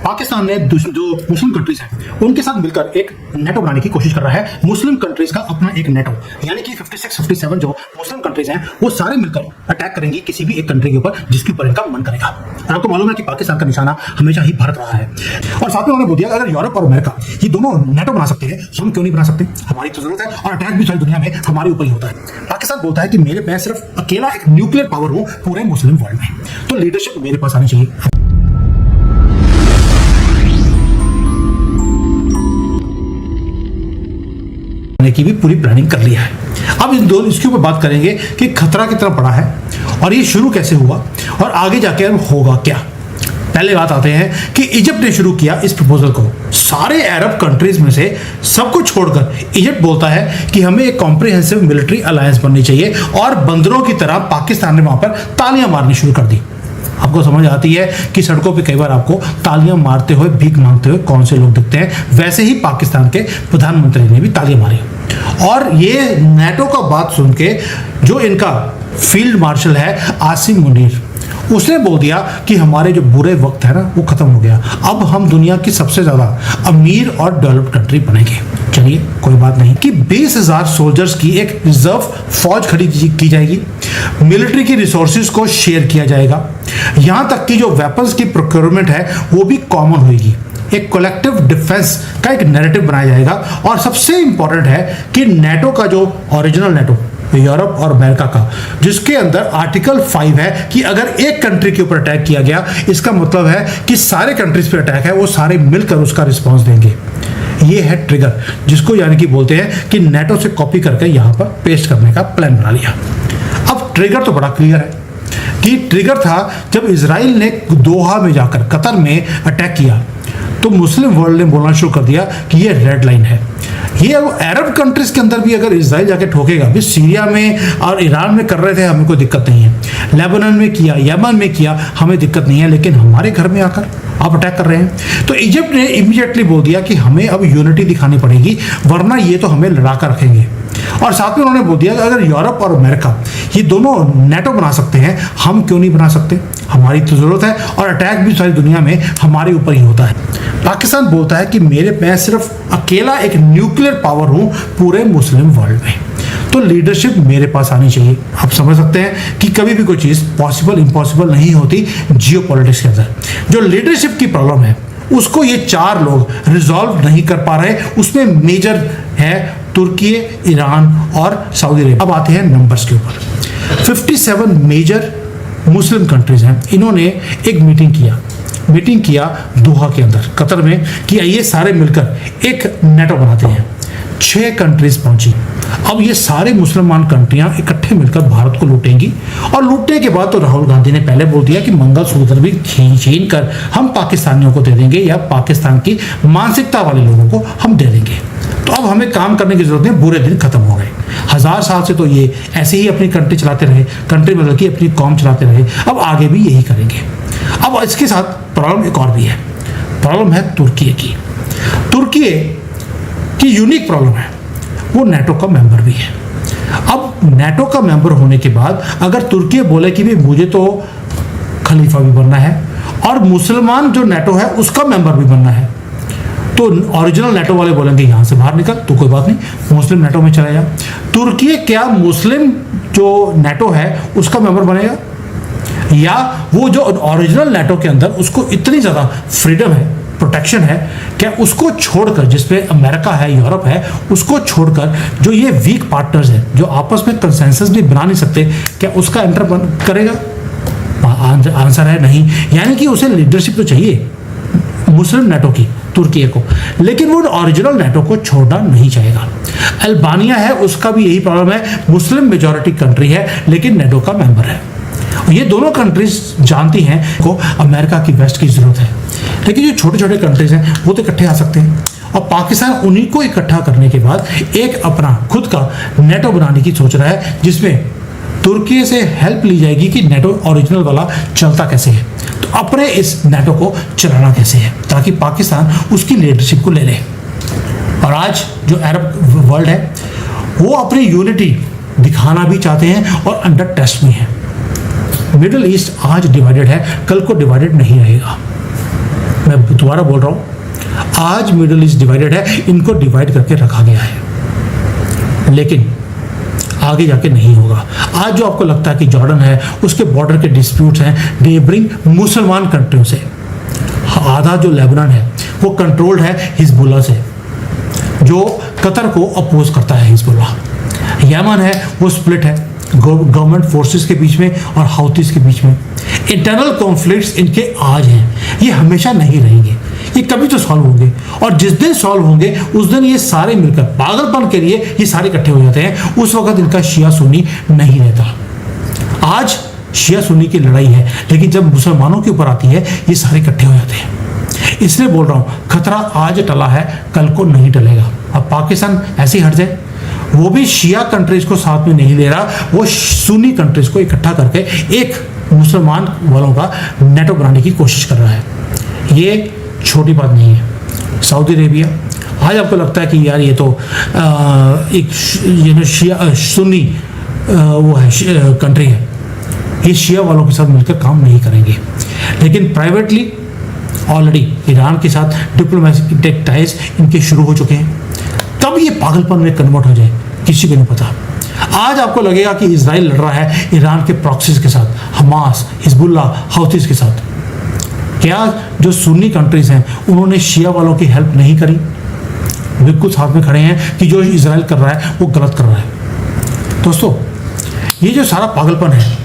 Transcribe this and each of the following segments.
पाकिस्तान ने जो Muslim countries हैं उनके साथ मिलकर एक नेटो बनाने की कोशिश कर रहा है। मुस्लिम कंट्रीज का अपना एक नेटो, यानी कि 56-57 जो मुस्लिम कंट्रीज हैं वो सारे मिलकर अटैक करेंगी किसी भी एक कंट्री के ऊपर जिसके ऊपर इनका मन करेगा। और आपको मालूम है कि पाकिस्तान का निशाना हमेशा ही भारत रहा है। और साथ में उन्होंने बोल दिया अगर यूरोप और अमेरिका ये दोनों नेटो बना सकते हैं तो हम क्यों नहीं बना सकते, हमारी तो जरूरत है और अटैक भी सारी दुनिया में हमारे ऊपर ही होता है। पाकिस्तान बोलता है कि मैं सिर्फ अकेला एक न्यूक्लियर पावर हूं पूरे मुस्लिम वर्ल्ड में, तो लीडरशिप मेरे पास आनी चाहिए। की भी पूरी प्लानिंग कर लिया है। अब इसके ऊपर बात करेंगे कि खतरा कितना बड़ा है और ये शुरू कैसे हुआ और आगे जाके अब होगा क्या। पहले बात आते हैं कि इजिप्ट ने शुरू किया इस प्रपोजल को। सारे अरब कंट्रीज में से सबको छोड़कर इजिप्ट बोलता है कि हमें एक कॉम्प्रिहेंसिव मिलिट्री अलायंस बननी चाहिए और बंदरों की तरह पाकिस्तान ने वहां पर तालियां मारनी शुरू कर दी। आपको समझ आती है कि सड़कों पे कई बार आपको तालियां मारते हुए भीख मांगते हुए कौन से लोग दिखते हैं, वैसे ही पाकिस्तान के प्रधानमंत्री ने भी तालियां मारी। और ये नेटो का बात सुन के जो इनका फील्ड मार्शल है आसिम मुनीर, उसने बोल दिया कि हमारे जो बुरे वक्त है ना वो खत्म हो गया, अब हम दुनिया की सबसे ज्यादा अमीर और डेवलप्ड कंट्री बनेंगे। चलिए कोई बात नहीं कि 20,000 सोल्जर्स की एक रिजर्व फौज खड़ी की जाएगी, मिलिट्री की रिसोर्सेज को शेयर किया जाएगा, यहां तक कि जो वेपन्स की प्रोक्योरमेंट है वो भी कॉमन होगी, एक कलेक्टिव डिफेंस का एक नैरेटिव बनाया जाएगा। और सबसे इंपॉर्टेंट है कि नेटो का जो ओरिजिनल नेटो यूरोप और अमेरिका का, जिसके अंदर आर्टिकल 5 है कि अगर एक कंट्री के ऊपर अटैक किया गया इसका मतलब है कि सारे कंट्रीज पे अटैक है, वो सारे मिलकर उसका रिस्पॉन्स देंगे। ये है ट्रिगर, जिसको यानी कि बोलते हैं कि नेटो से कॉपी करके यहां पर पेस्ट करने का प्लान बना लिया। अब ट्रिगर तो बड़ा क्लियर है कि ट्रिगर था जब इजराइल ने दोहा में जाकर कतर में अटैक किया तो मुस्लिम वर्ल्ड ने बोलना शुरू कर दिया कि ये रेड लाइन है। ये अब अरब कंट्रीज के अंदर भी अगर इजराइल जाके ठोकेगा, भी सीरिया में और ईरान में कर रहे थे हमें कोई दिक्कत नहीं है, लेबनान में किया, यमन में किया, हमें दिक्कत नहीं है, लेकिन हमारे घर में आकर आप अटैक कर रहे हैं। तो इजिप्ट ने इमीडिएटली बोल दिया कि हमें अब यूनिटी दिखानी पड़ेगी वरना ये तो हमें लड़ा कर रखेंगे। और साथ में उन्होंने बोल दिया कि अगर यूरोप और अमेरिका ये दोनों नेटो बना सकते हैं हम क्यों नहीं बना सकते, हमारी तो जरूरत है और अटैक भी सारी दुनिया में हमारे ऊपर ही होता है। पाकिस्तान बोलता है कि मैं सिर्फ अकेला एक न्यूक्लियर पावर हूं पूरे मुस्लिम वर्ल्ड में, तो लीडरशिप मेरे पास आनी चाहिए। आप समझ सकते हैं कि कभी भी कोई चीज़ पॉसिबल इम्पॉसिबल नहीं होती जियोपॉलिटिक्स के अंदर। जो लीडरशिप की प्रॉब्लम है उसको ये चार लोग रिजॉल्व नहीं कर पा रहे, उसमें मेजर है तुर्की, ईरान और सऊदी अरेबिया। अब आते हैं नंबर्स के ऊपर। 57 मेजर मुस्लिम कंट्रीज हैं, इन्होंने एक मीटिंग किया दोहा के अंदर कतर में कि ये सारे मिलकर एक नेटो बनाते हैं। 6 कंट्रीज पहुंची। अब ये सारे मुसलमान कंट्रियां इकट्ठे मिलकर भारत को लूटेंगी और लूटने के बाद तो राहुल गांधी ने पहले बोल दिया कि मंगलसूत्र भी छीन कर हम पाकिस्तानियों को दे देंगे या पाकिस्तान की मानसिकता वाले लोगों को हम दे देंगे। तो अब हमें काम करने की जरूरत है, बुरे दिन खत्म हो गए। 1000 साल से तो ये ऐसे ही अपनी कंट्री चलाते रहे, कंट्री मतलब कि अपनी कौम चलाते रहे, अब आगे भी यही करेंगे। अब इसके साथ प्रॉब्लम एक और भी है, प्रॉब्लम है तुर्की की यूनिक प्रॉब्लम है, वो नेटो का मेंबर भी है। अब नेटो का मेंबर होने के बाद अगर तुर्की बोले कि भी मुझे तो खलीफा भी बनना है और मुसलमान जो नेटो है उसका मेंबर भी बनना है, तो ओरिजिनल नेटो वाले बोलेंगे यहां से बाहर निकल, तो कोई बात नहीं मुस्लिम नेटो में चला जा। तुर्की क्या मुस्लिम जो नेटो है उसका मेंबर बनेगा, या वो जो ओरिजिनल नेटो के अंदर उसको इतनी ज्यादा फ्रीडम है, प्रोटेक्शन है, क्या उसको छोड़कर जिसपे अमेरिका है, यूरोप है, उसको छोड़कर जो ये वीक पार्टनर्स हैं जो आपस में कंसेंसस भी बना नहीं सकते, क्या उसका एंटर करेगा? आंसर है नहीं। यानी कि उसे लीडरशिप तो चाहिए मुस्लिम नेटो की तुर्की को, लेकिन वो ओरिजिनल नेटो को छोड़ना नहीं चाहेगा। अल्बानिया है, उसका भी यही प्रॉब्लम है, मुस्लिम मेजॉरिटी कंट्री है लेकिन नेटो का मेंबर है। ये दोनों कंट्रीज जानती हैं को अमेरिका की वेस्ट की जरूरत है, लेकिन जो छोटे छोटे कंट्रीज हैं वो तो इकट्ठे आ सकते हैं और पाकिस्तान उन्हीं को इकट्ठा करने के बाद एक अपना खुद का नेटो बनाने की सोच रहा है, जिसमें तुर्की से हेल्प ली जाएगी कि नेटो ओरिजिनल वाला चलता कैसे है, तो अपने इस नेटो को चलाना कैसे है, ताकि पाकिस्तान उसकी लीडरशिप को ले ले। और आज जो अरब वर्ल्ड है वो अपनी यूनिटी दिखाना भी चाहते हैं और अंडर टेस्ट में है। मिडिल ईस्ट आज डिवाइडेड है, कल को डिवाइडेड नहीं रहेगा। मैं दोबारा बोल रहा हूँ, आज मिडिल ईस्ट डिवाइडेड है, इनको डिवाइड करके रखा गया है, लेकिन आगे जाके नहीं होगा। आज जो आपको लगता है कि जॉर्डन है, उसके बॉर्डर के डिस्प्यूट्स हैं नेबरिंग मुसलमान कंट्रियों से। आधा जो लेबनान है वो कंट्रोल्ड है हिजबुल्लाह से, जो कतर को अपोज करता है हिजबुल्लाह। यमन है वो स्प्लिट है गवर्नमेंट फोर्सेस के बीच में और हाउतीज के बीच में। इंटरनल कॉन्फ्लिक्ट्स इनके आज हैं, ये हमेशा नहीं रहेंगे, ये कभी तो सॉल्व होंगे, और जिस दिन सॉल्व होंगे उस दिन ये सारे मिलकर पागलपन के लिए ये सारे इकट्ठे हो जाते हैं। उस वक्त इनका शिया सुन्नी नहीं रहता। आज शिया सुन्नी की लड़ाई है, लेकिन जब मुसलमानों के ऊपर आती है ये सारे इकट्ठे हो जाते हैं। इसलिए बोल रहा हूँ, खतरा आज टला है, कल को नहीं टलेगा। अब पाकिस्तान ऐसे ही हट जाए, वो भी शिया कंट्रीज को साथ में नहीं ले रहा, वो सुन्नी कंट्रीज को इकट्ठा करके एक मुसलमान वालों का नेटो बनाने की कोशिश कर रहा है। ये छोटी बात नहीं है। सऊदी अरेबिया, आज आपको लगता है कि यार ये तो एक शिया सुन्नी वो है कंट्री है, ये शिया वालों के साथ मिलकर काम नहीं करेंगे, लेकिन प्राइवेटली ऑलरेडी ईरान के साथ डिप्लोमेटिक टाइज इनके शुरू हो चुके हैं। कब ये पागलपन में कन्वर्ट हो जाए किसी को नहीं पता। आज आपको लगेगा कि इजराइल लड़ रहा है ईरान के प्रॉक्सीज के साथ, हमास, हिजबुल्लाह, हाउतीज के साथ। क्या जो सुन्नी कंट्रीज हैं उन्होंने शिया वालों की हेल्प नहीं करी? बिल्कुल साथ में खड़े हैं कि जो इजराइल कर रहा है वो गलत कर रहा है। दोस्तों, ये जो सारा पागलपन है,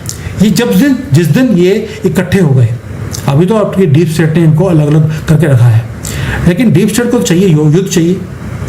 ये जिस दिन ये इकट्ठे हो गए, अभी तो आपकी डीप स्टेट ने इनको अलग अलग करके रखा है, लेकिन डीप स्टेट को चाहिए युद्ध चाहिए,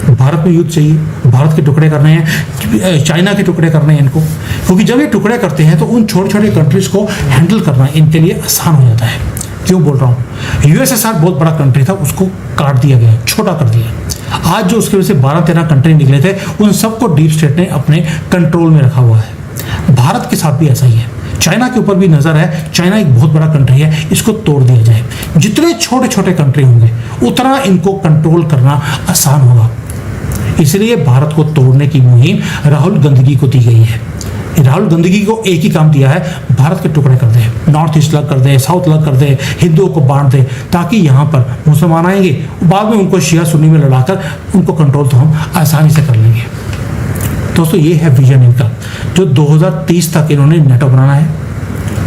भारत में युद्ध चाहिए, भारत के टुकड़े करने हैं, चाइना के टुकड़े करने हैं इनको, क्योंकि जब ये टुकड़े करते हैं तो उन छोटे छोटे कंट्रीज को हैंडल करना इनके लिए आसान हो जाता है। क्यों बोल रहा हूँ, यूएसएसआर बहुत बड़ा कंट्री था, उसको काट दिया गया, छोटा कर दिया। आज जो उसके वजह से 12-13 कंट्री निकले थे, उन सबको डीप स्टेट ने अपने कंट्रोल में रखा हुआ है। भारत के साथ भी ऐसा ही है, चाइना के ऊपर भी नजर है। चाइना एक बहुत बड़ा कंट्री है, इसको तोड़ दिया जाए। जितने छोटे छोटे कंट्री होंगे उतना इनको कंट्रोल करना आसान होगा। इसलिए भारत को तोड़ने की मुहिम राहुल गांधी को दी गई है। राहुल गांधी को एक ही काम दिया है, भारत के टुकड़े कर दे, नॉर्थ ईस्ट अलग कर दे, साउथ अलग कर दे, हिंदुओं को बांट दे, ताकि यहाँ पर मुसलमान आएंगे, बाद में उनको शिया सुन्नी में लड़ाकर उनको कंट्रोल तो हम आसानी से कर लेंगे। दोस्तों, ये है विजन इनका, जो 2030 तक इन्होंने नेटो बनाना है।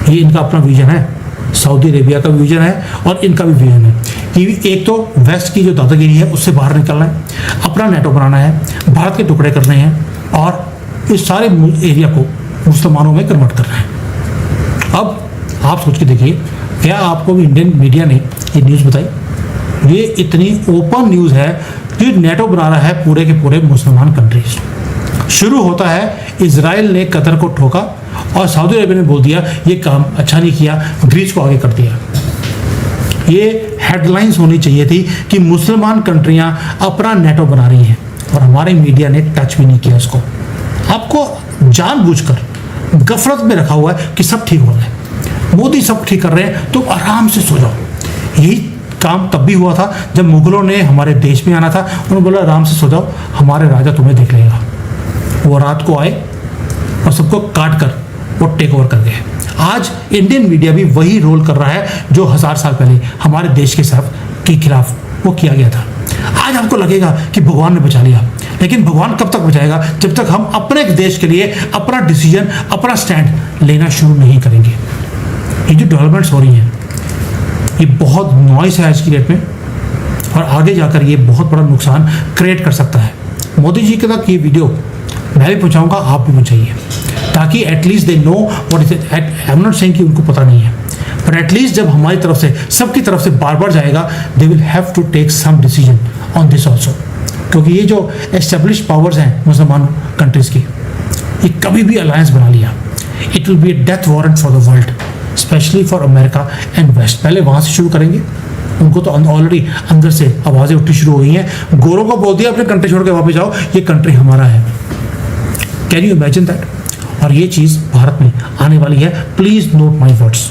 ये इनका अपना विजन है, सऊदी अरेबिया का विजन है और इनका भी विजन है कि एक तो वेस्ट की जो दादागिरी है उससे बाहर निकलना है, अपना नेटो बनाना है, भारत के टुकड़े करने हैं और इस सारे एरिया को मुसलमानों में कन्वर्ट करना है। अब आप सोच के देखिए, क्या आपको भी इंडियन मीडिया ने ये न्यूज़ बताई? ये इतनी ओपन न्यूज़ है कि नेटो बना रहा है पूरे के पूरे मुसलमान कंट्रीज। शुरू होता है इजराइल ने कतर को ठोका और सऊदी अरेबिया ने बोल दिया ये काम अच्छा नहीं किया, ग्रीस को आगे कर दिया। ये हेडलाइंस होनी चाहिए थी कि मुसलमान कंट्रियां अपना नेटो बना रही हैं, और हमारे मीडिया ने टच भी नहीं किया इसको। आपको जानबूझकर गफलत में रखा हुआ है कि सब ठीक हो रहा है, मोदी सब ठीक कर रहे हैं, तो आराम से सो जाओ। यही काम तब भी हुआ था जब मुगलों ने हमारे देश में आना था, उन्होंने बोला आराम से सो जाओ, हमारे राजा तुम्हें देख लेगा। वो रात को आए और सबको काट कर वो टेक ओवर कर गए। आज इंडियन मीडिया भी वही रोल कर रहा है जो 1000 साल पहले हमारे देश के खिलाफ वो किया गया था। आज आपको लगेगा कि भगवान ने बचा लिया, लेकिन भगवान कब तक बचाएगा? जब तक हम अपने देश के लिए अपना डिसीजन, अपना स्टैंड लेना शुरू नहीं करेंगे। ये जो डेवलपमेंट्स हो रही हैं, ये बहुत नॉइस है आज की डेट में, और आगे जाकर ये बहुत बड़ा नुकसान क्रिएट कर सकता है। मोदी जी के तक ये वीडियो मैं भी पहुंचाऊंगा, आप भी पहुंचाइए, ताकि at least they know what is it. I am not saying कि उनको पता नहीं है, बट एटलीस्ट जब हमारी तरफ से, सबकी तरफ से बार बार जाएगा, they will have to take some decision on this also. क्योंकि ये जो एस्टेब्लिश पावर्स हैं मुसलमान कंट्रीज की, ये कभी भी अलायंस बना लिया, it will be a death warrant for the world, specially for America and west. पहले वहाँ से शुरू करेंगे, उनको तो ऑलरेडी अंदर से आवाज़ें उठनी शुरू हो गई हैं। गोरों को बोल दिया अपने कंट्री छोड़ के वापस जाओ, ये कंट्री हमारा है। Can you imagine that? और ये चीज़ भारत में आने वाली है। Please note my words.